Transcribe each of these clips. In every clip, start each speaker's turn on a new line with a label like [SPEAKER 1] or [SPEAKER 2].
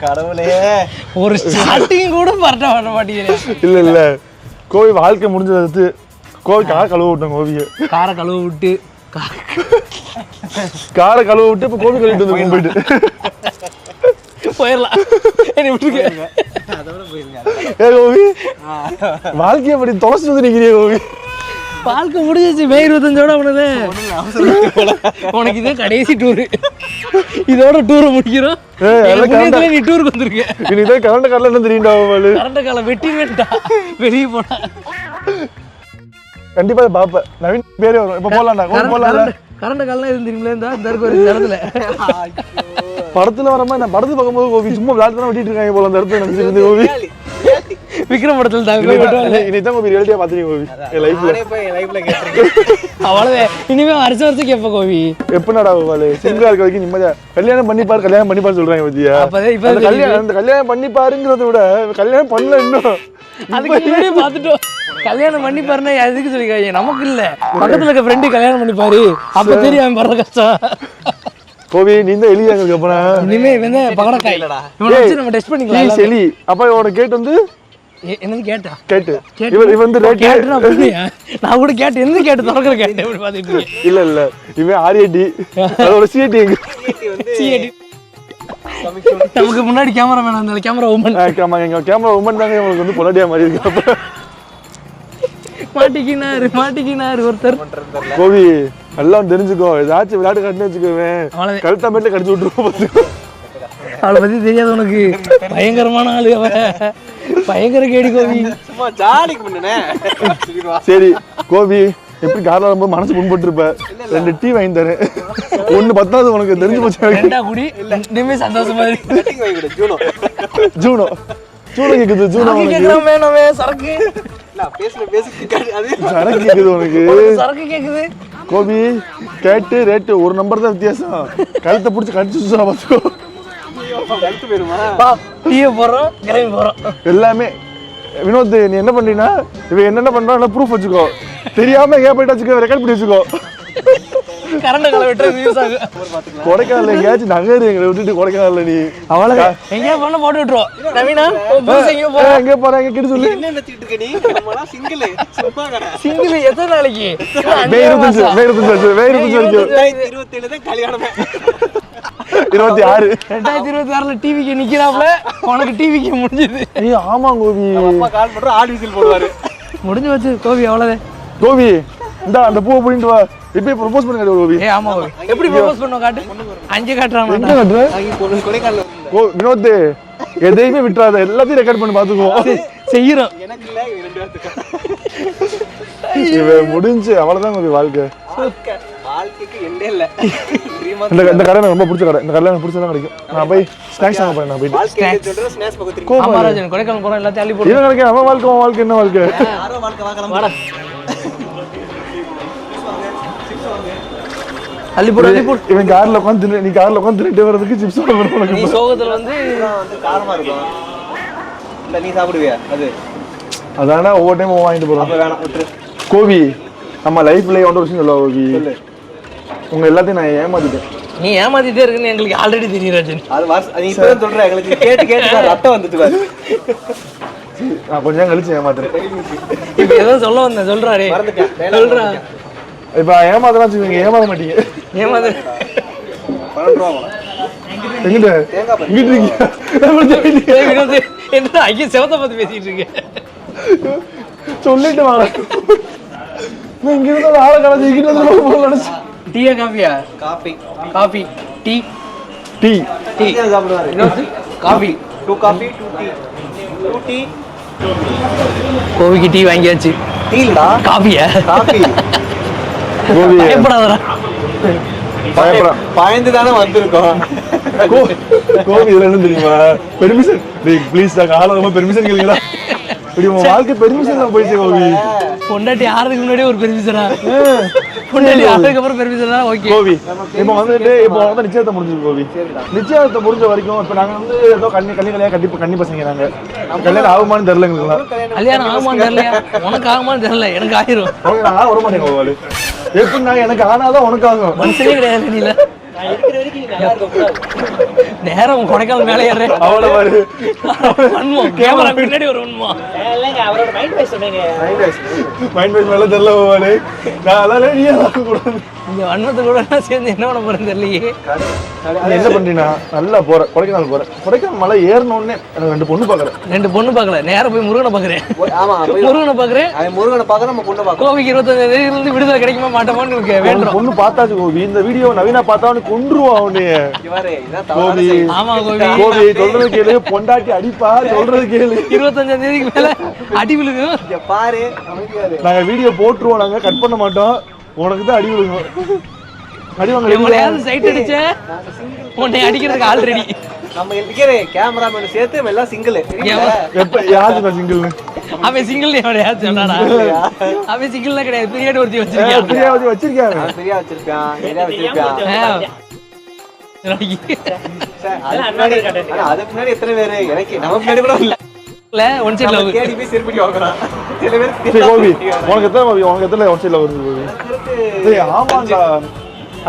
[SPEAKER 1] கடவுளே,
[SPEAKER 2] ஒரு ஸ்டார்டிங் கூட பரட்ட மாட்டேங்கிறேன்.
[SPEAKER 3] இல்ல கோவி வாழ்க்கை முடிஞ்சது. கோவி காரை கழுவ விட்டோம். கோவியை
[SPEAKER 2] காரை கழுவ விட்டு
[SPEAKER 3] இப்ப கோவி கழுவிட்டு வந்து போயிட்டு
[SPEAKER 2] போயிடலாம்.
[SPEAKER 3] கோவி வாழ்க்கையை அப்படி தொலைச்சு வந்து நிக்கிறிய கோவி.
[SPEAKER 2] வாழ்க்கை முடிஞ்சிச்சு. மே 25ஓட உனது உனக்கு இதே கடைசி டூரு. இதோட டூரை முடிக்கிறோம். நீ டூருக்கு வந்திருக்க.
[SPEAKER 3] இதான் கரண்ட் கார்ல என்ன தெரியும்டா?
[SPEAKER 2] கரண்ட் கால வெட்டி வேண்டா வெளியே போனா
[SPEAKER 3] கண்டிப்பா பாப்பேன். நவீன் பேரே வரும். இப்ப போலாம்டா. போலாம்.
[SPEAKER 2] கரண்ட் கால்லாம் இருந்து தெரியுமில இந்த ஒரு இடத்துல
[SPEAKER 3] படத்துல வரமா நான் படத்து பார்க்கும்போது கோவி சும்மா விளையாட்டு தான் வெட்டிட்டு இருக்காங்க போல அந்த இடத்துல நினைச்சிருந்து கோவி.
[SPEAKER 2] விக்ரம் படத்துல தான்
[SPEAKER 3] இனிதான் கோவி ரியாலிட்டியா பாத்துறீங்க கோவி லைஃப்ல
[SPEAKER 2] அவ்வளவு. இனிமே வருஷம் கேட்ப கோவி
[SPEAKER 3] எப்படினாடா கோவாலு சிங்கிளா இருக்க வரைக்கும் நிம்மதியா கல்யாணம் பண்ணிப்பாரு சொல்றாங்க பத்தியா. கல்யாணம் பண்ணிப்பாருங்கிறத விட கல்யாணம் பண்ணல இன்னும்.
[SPEAKER 2] அதுக்கு முன்னாடியே பாத்துட்டோம். கல்யாணம் பண்ணி பாருன்னா எதுக்கு சொல்லிக்காங்க? நமக்கு இல்ல, பக்கத்துல இருக்க ஃப்ரெண்டு கல்யாணம் பண்ணி பாரு. அப்ப தெரியும் அவன் படுற கஷ்டம்.
[SPEAKER 3] கோவி நீ தான் எலியாங்க அப்பனா
[SPEAKER 2] இனிமே வந்து பகடக்காய் இவனை வச்சு நம்ம டெஸ்ட் பண்ணிக்கலாம்.
[SPEAKER 3] எலி அப்ப இவனோட கேட் வந்து
[SPEAKER 2] என்னது கேட்டா?
[SPEAKER 3] கேட்டு இவன் வந்து
[SPEAKER 2] கேட்டு நான் கூட கேட்டு என்ன கேட்டு திறக்கிற கேட்டு எப்படி பாத்துட்டு
[SPEAKER 3] இல்ல இவன் ஆர்ஏடி அதோட சிஏடி
[SPEAKER 2] சிஏடி. நமக்கு முன்னாடி கேமரா மேன் அந்த கேமரா உமன்
[SPEAKER 3] கேமரா உமன் தாங்க இவங்களுக்கு வந்து பொலடியா மாதிரி இருக்கு.
[SPEAKER 2] மாட்டிக்கினாரு ஒருத்தர்.
[SPEAKER 3] கோவி எல்லாம் தெரிஞ்சுக்கோ. ஏதாச்சும் விளையாட்டு கட்டு வச்சுக்கோவேன் கழுத்தா மேட்ல கடிச்சு விட்டுருவோம்.
[SPEAKER 2] அவளை பத்தி தெரியாது உனக்கு. பயங்கரமான ஆளு அவ. பயங்கர கேடி கோவி.
[SPEAKER 3] சரி கோவி எப்படி கார்ல வரும்போது மனசு புண்பட்டு இருப்ப. 2 டீ வாங்கி தரேன். 1 10வது உனக்கு தெரிஞ்சு போச்சு.
[SPEAKER 2] குடி இனிமே சந்தோஷமா இருக்கு.
[SPEAKER 3] ஜூனோ கேக்குது. ஜூனோ
[SPEAKER 2] வேணாமே சரக்கு சரக்கு கேக்குது.
[SPEAKER 3] கோபி கேட்டு ரேட்டு ஒரு நம்பர் தான் வித்தியாசம். கழுத்தை பிடிச்சி கடிச்சு பார்த்துக்கோ.
[SPEAKER 2] போறோம் கிளம்பி போறோம் எல்லாமே.
[SPEAKER 3] வினோத் நீ என்ன பண்றீங்கன்னா இவன் என்னென்ன பண்றான் ப்ரூஃப் வச்சுக்கோ. தெரியாம எங்கேயா போயிட்டு வச்சுக்கோ. ரெக்கார்ட் பண்ணி வச்சுக்கோ.
[SPEAKER 2] கரண்ட் கால வெட்டுறது யூஸ் ஆகும்.
[SPEAKER 3] கொடைக்கானல்ல எங்கேயாச்சும் நகரு எங்களை விட்டுட்டு கொடைக்கானல்ல நீ
[SPEAKER 2] அவ்வளவு எங்கேயா பண்ண போட்டு விட்டுருவோம். நவீனா
[SPEAKER 3] எங்க போற எங்க கிட்ட சொல்லு.
[SPEAKER 2] சிங்கிள் எத்தனை நாளைக்கு?
[SPEAKER 3] மே 25
[SPEAKER 1] கல்யாணமே
[SPEAKER 3] 26
[SPEAKER 2] 2026ல டிவிக்கு நிக்கிறாப்ல. உனக்கு டிவிக்கு முடிஞ்சது.
[SPEAKER 3] ஆமா கோபி
[SPEAKER 1] கால் பண்ற ஆட் விசில் போடுவாரு.
[SPEAKER 2] முடிஞ்சு வச்சு கோபி அவ்வளவு.
[SPEAKER 3] கோபி இந்தா அந்த பூவை புடிட்டு வா. இப்ப ப்ரோபோஸ் பண்ணுங்க கோபி.
[SPEAKER 2] ஆமா கோபி எப்படி ப்ரோபோஸ் பண்ணுவ காட்டு. அஞ்சு காட்றான்.
[SPEAKER 3] எங்க காட்ற?
[SPEAKER 1] கொடைக்கானல்ல.
[SPEAKER 3] வினோத் எதையுமே விட்டுறாத. எல்லாத்தையும் ரெக்கார்ட் பண்ணி பாத்துக்குவோம்.
[SPEAKER 2] செய்யறோம்.
[SPEAKER 1] எனக்கு இல்ல 2 வாரத்துக்கு.
[SPEAKER 3] இவ முடிஞ்சு அவ்வளவுதான் கோபி வாழ்க்கை.
[SPEAKER 1] வாழ்க்கைக்கு எண்டே இல்ல.
[SPEAKER 3] இந்த கடை ரொம்ப பிடிச்ச கடை. இந்த கடையில எனக்கு பிடிச்சதான் கிடைக்கும். நான் போய் ஸ்நாக்ஸ் வாங்க போறேன். நான் போய்
[SPEAKER 1] வாழ்க்கையை சொல்ற ஸ்நாக்ஸ் பக்கத்துல
[SPEAKER 2] அமராஜன் கொடைக்கானல் போறோம். எல்லாத்தையும் அள்ளி போடு.
[SPEAKER 3] இது கிடைக்கும். நம்ம வாழ்க்கை என்ன வாழ்க்கை?
[SPEAKER 1] யாரோ வாழ்க்கை வாங்கலாம்.
[SPEAKER 2] அள்ளி போடு அள்ளி போடு.
[SPEAKER 3] இவன் கார்ல உட்கார்ந்து நீ கார்ல உட்கார்ந்து தின்னுட்டு வரதுக்கு சிப்ஸ் வாங்கணும்.
[SPEAKER 2] நீ சோகத்துல வந்து
[SPEAKER 1] காரமா இருக்கும். இல்ல நீ சாப்பிடுவியா?
[SPEAKER 3] அதானே ஒவ்வொரு டைம் வாங்கிட்டு போறோம்.
[SPEAKER 1] அப்ப வேணாம் விட்டு.
[SPEAKER 3] கோபி நம்ம லைஃப்ல ஒன்று விஷயம் சொல்லுவா கோபி. உங்க எல்லாத்தையும் நான் ஏமாத்திட்டேன்.
[SPEAKER 2] நீ ஏமாத்திட்டே இருக்குன்னு எங்களுக்கு ஆல்ரெடி தெரியும் ராஜன்.
[SPEAKER 1] அது நீ இப்பதான் சொல்ற. எங்களுக்கு கேட்டு ரத்தம் வந்துட்டு பாரு.
[SPEAKER 3] நான் கொஞ்சம் கழிச்சு ஏமாத்துறேன்.
[SPEAKER 2] இப்ப ஏதோ சொல்ல வந்தேன். சொல்றாரே சொல்றா.
[SPEAKER 3] இப்ப ஏமாத்தலாம் வச்சுக்கோங்க. ஏமாத்த மாட்டீங்க.
[SPEAKER 2] ஏமாத்த
[SPEAKER 1] 12 ரூபா
[SPEAKER 3] எங்கிட்ட
[SPEAKER 2] என்ன ஐயா செவத்த பார்த்து பேசிட்டு இருக்கேன்.
[SPEAKER 3] சொல்லிட்டு வாங்க. இங்க இருந்தாலும் ஆளை கலந்து இங்கிட்ட வந்து போக நினைச்சு.
[SPEAKER 2] டீயா காஃபியா? காஃபி டீ
[SPEAKER 3] டீ
[SPEAKER 1] டீ சாப்பிடுவாரு.
[SPEAKER 2] காஃபி
[SPEAKER 1] 2 காஃபி 2 டீ
[SPEAKER 2] கோவிக்கு டீ வாங்கியாச்சு.
[SPEAKER 1] டீ இல்லடா
[SPEAKER 2] காஃபியா?
[SPEAKER 1] காஃபி.
[SPEAKER 3] கோவி
[SPEAKER 2] பயப்படாதடா.
[SPEAKER 1] பயந்து தானே வந்திருக்கோம்.
[SPEAKER 3] கோவி இதுல என்ன தெரியுமா? பெர்மிஷன் ப்ளீஸ் நான் காலமா பெர்மிஷன் கேளுங்கடா. இப்படி உன் வாழ்க்கை பெர்மிஷன் தான் போயிடுச்சு கோவி.
[SPEAKER 2] பொண்டாட்டி ஆறதுக்கு முன்னாடியே ஒரு பெர்மிஷனா? பொண்டாட்டி ஆறதுக்கு அப்புறம் பெர்மிஷனா? ஓகே
[SPEAKER 3] கோவி இப்போ வந்துட்டு இப்போ நிச்சயத்தை முடிஞ்சிருக்கு கோவி. நிச்சயத்தை முடிஞ்ச வரைக்கும் இப்போ நாங்க வந்து ஏதோ கண்ணி பசங்க நாங்க கல்யாணம் ஆகுமான்னு தெரியல எங்களுக்கு.
[SPEAKER 2] கல்யாணம் ஆகுமான்னு தெரியலையா? உனக்கு ஆகுமான்னு தெரியல. எனக்கு ஆயிரும்.
[SPEAKER 3] நான் வர மாட்டேங்க கோவாலு. எப்படின்னா எனக்கு ஆனாதான் உனக்கு ஆகும்.
[SPEAKER 2] மனுஷனே கிடையாது. நீல நேரம் கொடைக்கானல் மேலே ஏறேன்.
[SPEAKER 3] அவளை பாரு.
[SPEAKER 2] வன்மம் கேமரா பின்னாடி ஒரு வன்மம்.
[SPEAKER 1] அவரோட மைண்ட் வாய்ஸ் சொன்னீங்க.
[SPEAKER 3] மைண்ட் வாய்ஸ் மேல தெரியல போவானே. நான் அதெல்லாம் நீயே பார்க்க கூடாது.
[SPEAKER 2] இந்த வன்மத்தை கூட நான் சேர்ந்து என்ன பண்ண போறேன்னு தெரியலையே.
[SPEAKER 3] நீ என்ன பண்றீனா? நல்லா போற கொடைக்கானல் போற. கொடைக்கானல் மலை ஏறின உடனே எனக்கு 2 பொண்ணு பாக்குறேன்.
[SPEAKER 2] 2 பொண்ணு பார்க்கல, நேரா போய் முருகனை பாக்குறேன்.
[SPEAKER 1] ஆமா
[SPEAKER 2] முருகனை பாக்குறேன்.
[SPEAKER 1] அவன் முருகனை பார்க்க நம்ம பொண்ணை பார்க்க.
[SPEAKER 2] கோவிக்கு 25 தேதி இருந்து விடுதலை கிடைக்குமா மாட்டோமான்னு இருக்கு. வேண்டாம்.
[SPEAKER 3] பொண்ணு பார்த்தாச்சு கோபி. இந்த வீடியோ நவீனா பார்த்தா அவனுக்கு கொன்றுவான் அவனே.
[SPEAKER 1] இவரே இதான்
[SPEAKER 3] கோபி.
[SPEAKER 2] ஆமா கோவி.
[SPEAKER 3] கோபி சொல்றது கேளு. பொண்டாட்டி அடிப்பா சொல்றது கேளு.
[SPEAKER 2] 25 தேதிக்கு மேல அடி விழுகும்.
[SPEAKER 1] இங்க பாரு அமைதியாரு.
[SPEAKER 3] நாங்க வீடியோ போட்டுருவோம், நாங்க கட் பண்ண மாட்டோம். உனக்கு தான் அடி விழுகும். அடி வாங்க.
[SPEAKER 2] எவ்வளவு சைட் அடிச்ச உன்னை அடிக்கிறதுக்கு ஆல்ரெடி
[SPEAKER 1] நம்ம இருக்கிற கேமராமேன் சேர்த்து எல்லாம் சிங்கிள்.
[SPEAKER 3] எப்ப யாருக்கு சிங்கிள்னு?
[SPEAKER 2] அவன் சிங்கிள் எவனையாச்சும் சொன்னானா? அவன் சிங்கிள்லாம் கிடையாது, பிரியாணி ஒருத்தி வச்சிருக்கான்.
[SPEAKER 3] பிரியாணி வச்சிருக்காங்க.
[SPEAKER 1] அவன் பிரியா வச்சிருக்கான், எல்லாம் வச்சிருக்கான். அதுக்கு முன்னாடி எத்தனை பேரு? எனக்கு நம்ம முன்னாடி கூட இல்ல.
[SPEAKER 2] ஒன் சைட் லவ்
[SPEAKER 1] கேடி போய் சிரிப்பிட்டு வாங்குறான். சில பேர்
[SPEAKER 3] கோபி உனக்கு எத்தனை கோபி? உனக்கு எத்தனை ஒன் சைட்ல வருது கோபி? டேய் ஆமாடா.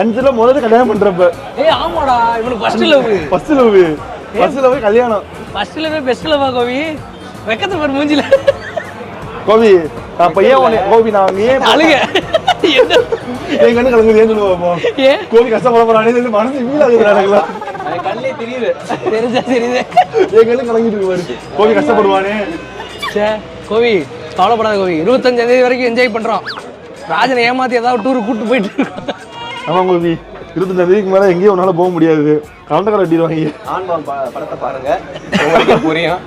[SPEAKER 3] 5ல முதல்ல கல்யாணம் பண்றப்ப.
[SPEAKER 2] ஏய் ஆமாடா, இவனுக்கு ஃபர்ஸ்ட் லவ்.
[SPEAKER 3] ஃபர்ஸ்ட் லவ் கல்யாணம்.
[SPEAKER 2] ஃபர்ஸ்ட் லவ் பெஸ்ட் லவ்வா கோபி? வெக்கத்தை பாரு மூஞ்சில.
[SPEAKER 3] கோபி நான் பையன் உன்னை கோபி நான் ஏன்
[SPEAKER 2] அழுக என்ன
[SPEAKER 3] என் கண்ணு கலங்குது ஏன் சொல்லுவோம்?
[SPEAKER 2] ஏ
[SPEAKER 3] கோபி கஷ்டப்பட போறானே மனசு ஃபீல் ஆகுது எனக்குலாம்.
[SPEAKER 1] அவன் கண்ணே தெரியுது.
[SPEAKER 2] தெரிஞ்சா தெரியுது.
[SPEAKER 3] என் கண்ணு கலங்கிட்டு இருக்கு பாரு. கோபி கஷ்டப்படுவானே.
[SPEAKER 2] சே கோபி கவலைப்படாத கோபி. 25 தேதி வரைக்கும் என்ஜாய் பண்றோம். ராஜனை ஏமாத்தி ஏதாவது டூர் கூட்டு போயிட்டு இருக்கோம்.
[SPEAKER 3] ஆமா கோபி 25 தேதிக்கு மேல எங்கேயும் உன்னால போக முடியாது. கலண்ட கலை அடிடுவாங்க.
[SPEAKER 1] ஆண்பாம் படத்தை பாருங்க, உங்களுக்கு புரியும்.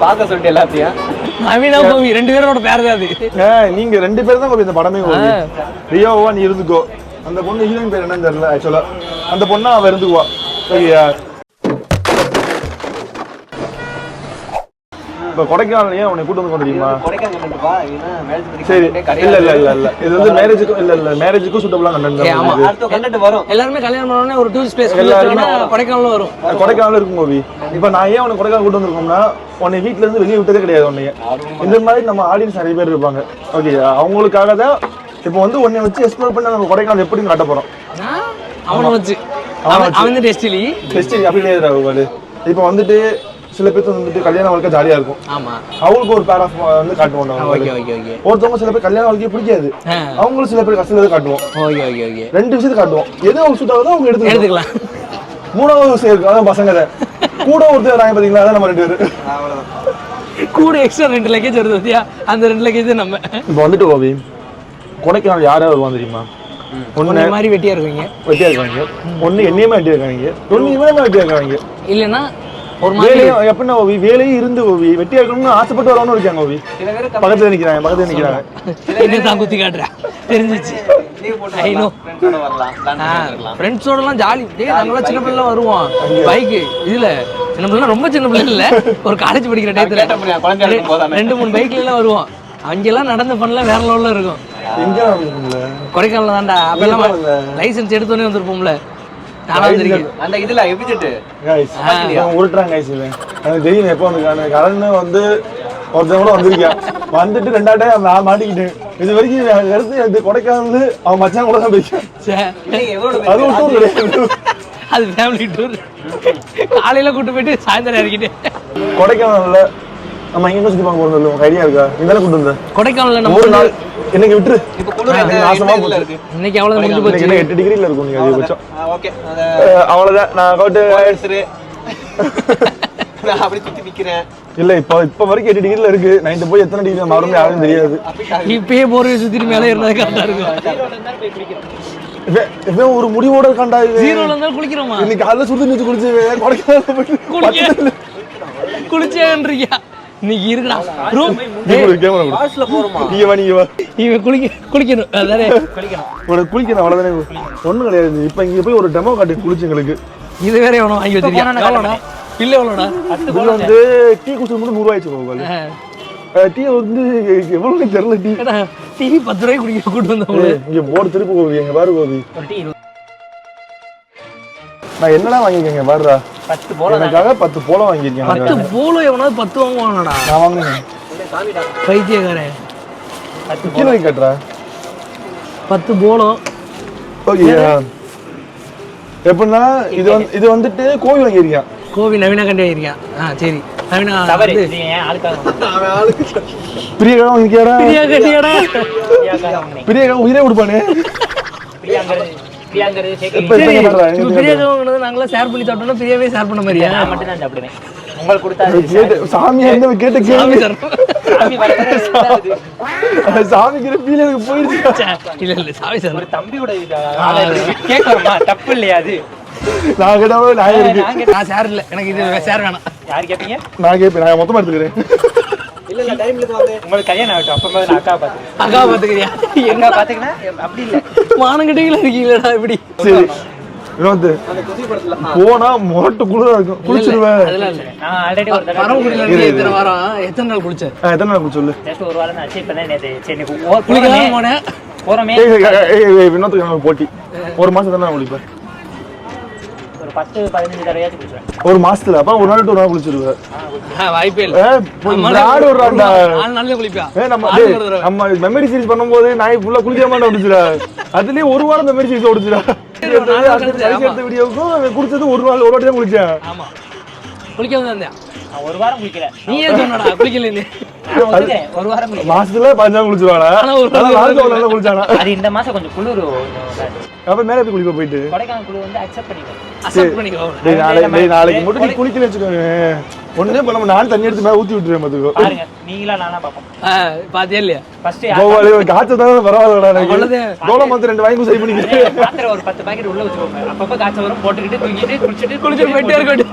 [SPEAKER 1] பார்க்க சொல்லிட்டு எல்லாத்தையும்.
[SPEAKER 2] நவீனா கோபி 2 பேரோட பேர் தான் அது.
[SPEAKER 3] நீங்க 2 பேரும் தான் கோபி இந்த படமே கோபி. ரியோவா நீ இருந்துக்கோ. அந்த பொண்ணு ஹீரோயின் பேர் என்னன்னு தெரியல ஆக்சுவலா. அந்த பொண்ணா அவ இருந்துக்குவா. சரியா? இப்ப கொடைக்கானல் அவனை கூட்டு வந்து தெரியுமா? சரி இல்ல இல்ல இல்ல இல்ல இது வந்து மேரேஜுக்கும் இல்ல மேரேஜுக்கும் சூட்டபிளா கண்டென்ட்
[SPEAKER 1] வரும்.
[SPEAKER 2] எல்லாருமே கல்யாணம் பண்ண ஒரு டூரிஸ்ட் பிளேஸ் கொடைக்கானல் வரும்.
[SPEAKER 3] கொடைக்கானல் இருக்கும் கோபி. இப்ப நான் ஏன் உனக்கு கொடைக்கானல் கூட்டு வந்திருக்கோம்னா உன்னை வீட்டுல இருந்து வெளியே விட்டதே கிடையாது. உன்னைய இந்த மாதிரி நம்ம ஆடியன்ஸ் நிறைய பேர் இருப்பாங்க. ஓகே அவங்களுக்காக தான் இப்போ வந்து உன்னை வச்சு எக்ஸ்ப்ளோர் பண்ணி நம்ம கொடைக்கானல் எப்படின்னு காட்ட போறோம்.
[SPEAKER 2] அவனை வச்சு அவன் டெஸ்டிலி
[SPEAKER 3] அப்படி கிடையாது. இப்போ வந்துட்டு சில பேர் வந்துட்டு கல்யாண வாழ்க்கை ஜாலியா இருக்கும்.
[SPEAKER 2] ஆமா
[SPEAKER 3] அவங்களுக்கு ஒரு பேர் ஆஃப் வந்து காட்டுவோம். ஒருத்தவங்க சில பேர் கல்யாண வாழ்க்கையே பிடிக்காது. அவங்களும் சில பேர் கஷ்டத்தை காட்டுவோம். 2 விஷயத்தை காட்டுவோம். எது அவங்க சூட் ஆகுதோ அவங்க எடுத்துக்கலாம். 3வது விஷயம் இருக்கு, அதான் பசங்க கூட ஒருத்தர் வராங்க பாத்தீங்களா, அதான் நம்ம 2 பேரு.
[SPEAKER 2] கூட எக்ஸ்ட்ரா 2 லக்கேஜ் வருது பாத்தியா, அந்த 2 லக்கேஜ் நம்ம.
[SPEAKER 3] இப்போ வந்துட்டு கோபி கொடைக்கானல் யார் யார் வருவாங்க தெரியுமா?
[SPEAKER 2] ஒண்ணு மாதிரி வெட்டியா இருக்காங்க.
[SPEAKER 3] ஒண்ணு என்னையுமே வெட்டியா இருக்காங்க. ஒண்ணு இவனே வெட்டியா இருக்காங்க.
[SPEAKER 2] இல்லன்னா ஒரு
[SPEAKER 3] மாதிரி எப்படின்னா ஓவி வேலையும் இருந்து ஓவி வெட்டியா இருக்கணும்னு ஆசைப்பட்டு வரவனும் இருக்காங்க. ஓவி பக்கத்துல நிக்கிறாங்க.
[SPEAKER 2] என்ன தான் குத்தி காட்டுறேன் தெரிஞ்சிச்சு. ஃப்ரெண்ட்ஸோடலாம் ஜாலி. நாங்களாம் சின்ன பிள்ளை வருவோம் பைக்கு. இதுல சின்ன பிள்ளை ரொம்ப சின்ன பிள்ளை இல்ல, ஒரு காலேஜ் படிக்கிற டயத்துல 2-3 பைக்ல எல்லாம் வருவோம். அங்கெல்லாம் நடந்த பண்ணலாம் வேற லெவல்ல இருக்கும். கொடைக்கானல் தான்டா. அப்பெல்லாம் லைசன்ஸ் எடுத்தோடனே வந்திருப்போம்ல.
[SPEAKER 1] அந்த இதுல
[SPEAKER 3] உருட்டுறாங்க எனக்கு தெரியும். எப்போ வந்து கரண்ட் வந்து ஒருத்தவங்க கூட வந்திருக்கேன். வந்துட்டு 2ஆவது டைம் நான் மாட்டிக்கிட்டேன். இது வரைக்கும் எடுத்து கொடைக்கானல் அவன் மச்சான் கூட தான் போயிருக்கேன். அது டூர் கிடையாது,
[SPEAKER 2] அது ஃபேமிலி டூர். காலையில கூட்டு போயிட்டு சாயந்தரம் இறக்கிட்டு
[SPEAKER 3] கொடைக்கானல்ல நம்ம எங்க சுத்தி பார்க்க போறோம் சொல்லுவோம். ஐடியா இருக்கா? நீங்க கூட்டு வந்த
[SPEAKER 2] கொடைக்கானல்ல நம்ம
[SPEAKER 3] ஒரு நாள் என்னைக்கு விட்டுரு.
[SPEAKER 2] இன்னைக்கு அவ்வளவுதான் முடிஞ்சு போச்சு.
[SPEAKER 3] 8 டிகிரில இருக்கும். நீங்க அதிகபட்சம் அவ்வளவுதான். நான் கவுட்டு
[SPEAKER 1] அப்படி சுத்தி நிக்கிறேன்.
[SPEAKER 3] இல்ல இப்ப வரைக்கும் 8 டிகிரில இருக்கு. நைட்டு போய் எத்தனை டிகிரி மாறும் யாரும் தெரியாது.
[SPEAKER 2] இப்பயே போர்வை சுத்திட்டு மேலே இருந்தா கரெக்டா இருக்கும்.
[SPEAKER 3] ஒரு முடிவோட கண்டா
[SPEAKER 2] ஜீரோல இருந்தாலும் குளிக்கிறோமா?
[SPEAKER 3] இன்னைக்கு காலைல சுத்தி நிச்சு குளிச்சு கொடைக்கானல்
[SPEAKER 2] குளிச்சேன்றீங்க. இன்னைக்கு இருக்குடா ரூம்
[SPEAKER 1] வாஷ்ல போறோமா?
[SPEAKER 3] நீங்க வா
[SPEAKER 2] இவன் குளிக்கணும். அதானே
[SPEAKER 3] குளிக்கணும் அவ்வளவுதானே. ஒண்ணும் கிடையாது. இப்ப இங்க போய் ஒரு டெமோ காட்டி குளிச்சுங்களுக்கு.
[SPEAKER 2] இது வேற எவனோ வாங்கி வச்சிருக்கான். எவ்வளோடா பில்லு? எவ்வளோடா?
[SPEAKER 3] பில்லு வந்து டீ குடிச்சு மட்டும் 100 ஆயிடுச்சு போக. டீ வந்து எவ்வளவு தெரியல.
[SPEAKER 2] டீ 10 ரூபாய்க்கு குடிக்க கூட்டு வந்தவங்க.
[SPEAKER 3] இங்க போர்டு திருப்பி கோவி. எங்க பாரு கோவி நான் என்னடா வாங்கிருக்கேங்க பாருடா.
[SPEAKER 1] 10 போல
[SPEAKER 3] எனக்காக 10 போல வாங்கிருக்கேன்.
[SPEAKER 2] 10 போல எவனாவது 10 வாங்குவானடா.
[SPEAKER 3] நான் வாங்குறேன்.
[SPEAKER 2] பைத்தியக்காரன்
[SPEAKER 3] 10 கிலோ கட்டறா.
[SPEAKER 2] 10 போலம்.
[SPEAKER 3] ஓகே எப்படின்னா இது வந்துட்டு கோவில் வாங்கியிருக்கேன்.
[SPEAKER 2] கோவி நவீனா கண்டி வாங்கியிருக்கேன். சரி நவீனா
[SPEAKER 3] பிரியகா வாங்கிக்கியாடா?
[SPEAKER 2] பிரியாக்கா
[SPEAKER 3] பிரியகா உயிரே கொடுப்பானே.
[SPEAKER 2] நாங்களாம் ஷேர் பண்ணி சாப்பிட்டோம்னா பிரியாவே ஷேர் பண்ண மாதிரியா?
[SPEAKER 4] மட்டும் தான் சாப்பிடுவேன். உங்களுக்கு கொடுத்தா
[SPEAKER 3] சாமி என்ன கேட்ட கேள்வி சாமிக்கு ஃபீல் எனக்கு போயிடுச்சு.
[SPEAKER 2] இல்ல சாமி சார்
[SPEAKER 4] ஒரு தம்பி கூட கேட்கணுமா? தப்பு இல்லையா அது?
[SPEAKER 3] நான் கேட்டாவே நான் இருக்கு.
[SPEAKER 2] நான் ஷேர் இல்ல, எனக்கு இது ஷேர் வேணாம்.
[SPEAKER 4] யார் கேட்பீங்க?
[SPEAKER 3] நான் கேட்பேன், நான் மொத்தமா எடுத்துக்கிறேன்.
[SPEAKER 1] இல்ல டைம்ல வாங்க.
[SPEAKER 4] உங்களுக்கு கல்யாணம் ஆகட்டும், அப்ப நான் அக்கா பாத்துக்கிறேன்.
[SPEAKER 2] அக்கா பாத்துக்கிறியா?
[SPEAKER 4] எங்க பாத்துக்கினா அப்படி இல்ல.
[SPEAKER 2] மானங்கட்டிகளா இருக்கீங்களா இப்படி?
[SPEAKER 3] சரி வினோத்,
[SPEAKER 1] அந்த குசி படத்துல
[SPEAKER 3] போனா மொரட்டு குளிரா இருக்கும், குளிச்சிருவேன்.
[SPEAKER 2] அதெல்லாம் இல்ல.
[SPEAKER 4] நான் ஆல்ரெடி ஒரு தடவை
[SPEAKER 2] பரமக்குடியில இருந்து எத்தனை வாரம் எத்தனை நாள் குளிச்ச?
[SPEAKER 3] எத்தனை நாள் சொல்லு.
[SPEAKER 4] ஜஸ்ட் ஒரு வாரம் தான் ஆச்சு. இப்பதான் நேத்து சென்னை
[SPEAKER 2] குளிக்கலாம் போனேன்.
[SPEAKER 4] போறமே
[SPEAKER 3] வினோத்துக்கு எனக்கு போட்டி. ஒரு மாசம் தானே குளிப்பேன்.
[SPEAKER 4] ஒரு 10-15 தடவையாச்சும் குளிச்சுவேன்
[SPEAKER 3] ஒரு மாசத்துல. அப்ப ஒரு நாள் விட்டு ஒரு நாள் குளிச்சிருவேன்.
[SPEAKER 2] வாய்ப்பே இல்ல.
[SPEAKER 3] நாடு விடுறான்டா.
[SPEAKER 2] நாளே குளிப்பா.
[SPEAKER 3] நம்ம மெமரி சீரிஸ் பண்ணும்போது நான் ஃபுல்லா குளிக்க மாட்டேன் ஓடிச்சுடா. அதுலயே ஒரு வாரம் மெமரி சீரிஸ் ஓடிச்சுடா. அடுத்த வீடியோவுக்கும் குளிச்சது ஒரு நாள் ஒரு வாட்டி தான் குளிச்சேன்.
[SPEAKER 2] ஆமா குளிக்க வந்தேன்.
[SPEAKER 4] நான் ஒரு வாரம் குளிக்கல.
[SPEAKER 2] நீ ஏன் சொன்னடா குளிக்கல?
[SPEAKER 4] ஒரு வாரம் குளிக்கல.
[SPEAKER 3] மாசத்துல 5 நாள் குளிச்சுவானா? ஒரு நாள் குளிச்சானா?
[SPEAKER 4] அது இந்த மாசம் கொஞ்சம் குளிர்.
[SPEAKER 3] அப்ப மேல போய் குளிக்க போயிட்டு
[SPEAKER 4] கொடைக்கானல் குளிர் வந்து அக்செப்ட் பண்ணிக்கோ.
[SPEAKER 2] அக்செப்ட் பண்ணிக்கோ.
[SPEAKER 3] நாளைக்கு மட்டும் நீ குளிக்கல வச்சுக்கோங்க. ஒண்ணே பண்ண நான் தண்ணி எடுத்து மேல ஊத்தி விட்டுறேன். பாத்துக்கோ
[SPEAKER 4] பாருங்க, நீங்களா நானா பாப்போம்.
[SPEAKER 2] பாத்தியா இல்லையா?
[SPEAKER 4] ஃபர்ஸ்ட்
[SPEAKER 3] கோவாலி காய்ச்சல் தான் பரவாயில்லடா. எனக்கு கோல மாத்திரை 2 வாங்கி சரி பண்ணிக்கிறேன்.
[SPEAKER 4] மாத்திரை ஒரு 10 பாக்கெட் உள்ள வச்சுக்கோங்க. அப்பப்ப காய்ச்சல் வரும், போட்டுக்கிட்டு தூங்கிட்டு குளிச்சிட்டு
[SPEAKER 2] போயிட்டே இருக்கட்டும்.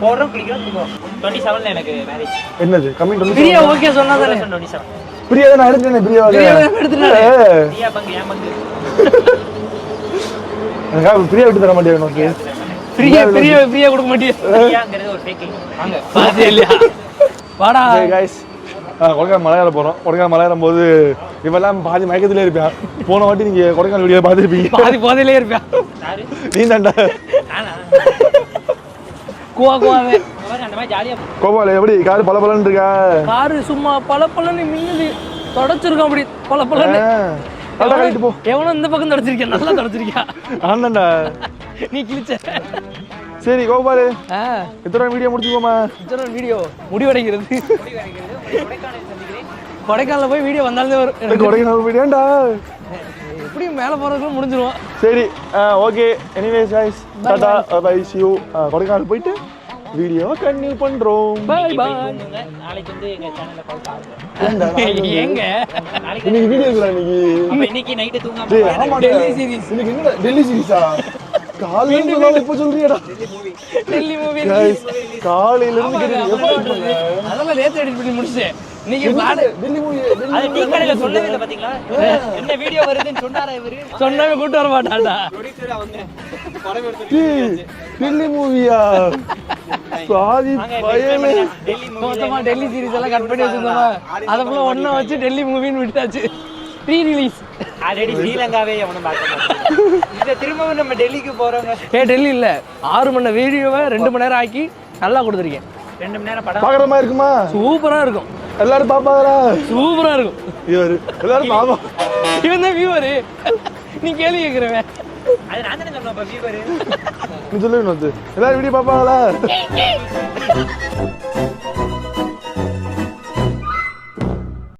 [SPEAKER 4] போறோம் குளிக்கிறோம் தூங்குவோம். 27ல எனக்கு மேரேஜ்.
[SPEAKER 3] என்னது கமிங் 27?
[SPEAKER 2] பிரியா ஓகே சொன்னாதானே?
[SPEAKER 4] 27
[SPEAKER 3] பிரியா தான் எடுத்தேன். பிரியாவை
[SPEAKER 2] எடுத்துட்டாரு.
[SPEAKER 4] பிரியா பங்கு ஏன் பங்கு?
[SPEAKER 3] எனக்கு பிரியா விட்டு தர மாட்டேன். ஓகே
[SPEAKER 2] பிரியா கொடுக்க மாட்டியா?
[SPEAKER 4] பிரியாங்கிறது ஒரு ஃபேக். வாங்க
[SPEAKER 2] பாத்தியா இல்லையா? வாடா
[SPEAKER 3] கைஸ், கொடைக்கானல் மலையாள போறோம். கொடைக்கானல் மலையாளம் போது இவெல்லாம் பாதி மயக்கத்திலே இருப்பேன். போன வாட்டி நீங்க கொடைக்கானல் வீடியோ பார்த்துருப்பீங்க.
[SPEAKER 2] பாதி போதையிலே இருப்பேன்.
[SPEAKER 4] யாரு?
[SPEAKER 3] நீ தாண்டா.
[SPEAKER 4] நானா?
[SPEAKER 2] குவாவே
[SPEAKER 4] அந்த மாதிரி ஜாலியா
[SPEAKER 3] கோபால எப்படி கார் பலபலன்னு இருக்கா?
[SPEAKER 2] காரு சும்மா பலபலன்னு மின்னுது. தொடச்சிருக்கோம் அப்படி பலபலன்னு.
[SPEAKER 3] கழிட்டு போ.
[SPEAKER 2] எவனோ இந்த பக்கம் தொடச்சிருக்கேன். நல்லா தொடச்சிருக்கியா?
[SPEAKER 3] ஆனாண்டா
[SPEAKER 2] நீ கிழிச்ச.
[SPEAKER 3] சரி கோபாலு, இத்தனை வீடியோ முடிச்சுக்கோமா.
[SPEAKER 2] இத்தனை வீடியோ முடிவடைகிறது. கொடைக்கானல போய் வீடியோ வந்தாலே வரும்.
[SPEAKER 3] கொடைக்கானல் வீடியோண்டா
[SPEAKER 2] எப்படியும் மேலே போகிறதுக்குள்ள முடிஞ்சிருவோம்.
[SPEAKER 3] சரி okay. Anyways guys, tata bye see you. Kodaikanal போயிட்டு வீடியோ கண்டினியூ பண்றோம்.
[SPEAKER 2] Bye bye.
[SPEAKER 4] நாளைக்கு வந்து எங்க சேனல்ல கால் பண்ணுங்க.
[SPEAKER 2] எங்க
[SPEAKER 4] நாளைக்கு
[SPEAKER 3] இன்னைக்கு வீடியோ இருக்குடா.
[SPEAKER 4] இன்னைக்கு நைட் தூங்காம
[SPEAKER 3] டேய் ஆமா
[SPEAKER 2] டெல்லி சீரிஸ்.
[SPEAKER 3] இன்னைக்கு என்ன டெல்லி சீரிஸா? காலையில இருந்து இப்ப சொல்றியடா.
[SPEAKER 2] டெல்லி மூவி
[SPEAKER 3] கைஸ், காலையில இருந்து கேக்குறீங்க.
[SPEAKER 2] அதெல்லாம் நேத்து எடிட் பண்ணி முடிச்சேன். நீங்க பிளான்
[SPEAKER 3] டெல்லி மூவி
[SPEAKER 4] அது டீ கடையில சொல்லவே இல்ல பாத்தீங்களா? என்ன வீடியோ வருதுன்னு சொன்னாரா இவரு?
[SPEAKER 2] சொன்னாவே கூட்டி வர மாட்டான்டா.
[SPEAKER 1] ப்ரொடியூசர் அவங்க படம் எடுத்து
[SPEAKER 3] டெல்லி மூவியா? சாதி பயமே.
[SPEAKER 4] டெல்லி மூவி
[SPEAKER 2] மொத்தமா டெல்லி சீரிஸ் எல்லாம் கட் பண்ணி வச்சிருந்தோமா, அதை ஃபுல்லா ஒண்ணா வச்சு டெல்லி மூவின்னு விட்டாச்சு. Pre release.
[SPEAKER 4] ஆல்ரெடி ஸ்ரீலங்காவே எவனும் பார்க்க மாட்டான். இந்த திரும்பவும் நம்ம டெல்லிக்கு போறோங்க.
[SPEAKER 2] டெல்லி இல்ல 6 மணி நேரம் வீடியோவை 2 மணி நேரம் ஆக்கி நல்லா கொடுத்துருக்கேன்.
[SPEAKER 4] 2 மணி நேரம் படம்
[SPEAKER 3] பாக்குற மாதிரி இருக்குமா?
[SPEAKER 2] சூப்பரா இருக்கும்.
[SPEAKER 3] எல்லாரும் பாப்பாங்களா?
[SPEAKER 2] சூப்பரா இருக்கும்.
[SPEAKER 3] இவரு எல்லாரும் பாப்பா.
[SPEAKER 2] இவன் தான் வியூவரு. நீ கேள்வி கேட்கிறவன்.
[SPEAKER 4] அது நான் தானே சொன்னேன். அப்ப வியூவர்
[SPEAKER 3] நீ சொல்லு. எல்லாரும் வீடியோ பாப்பாங்களா?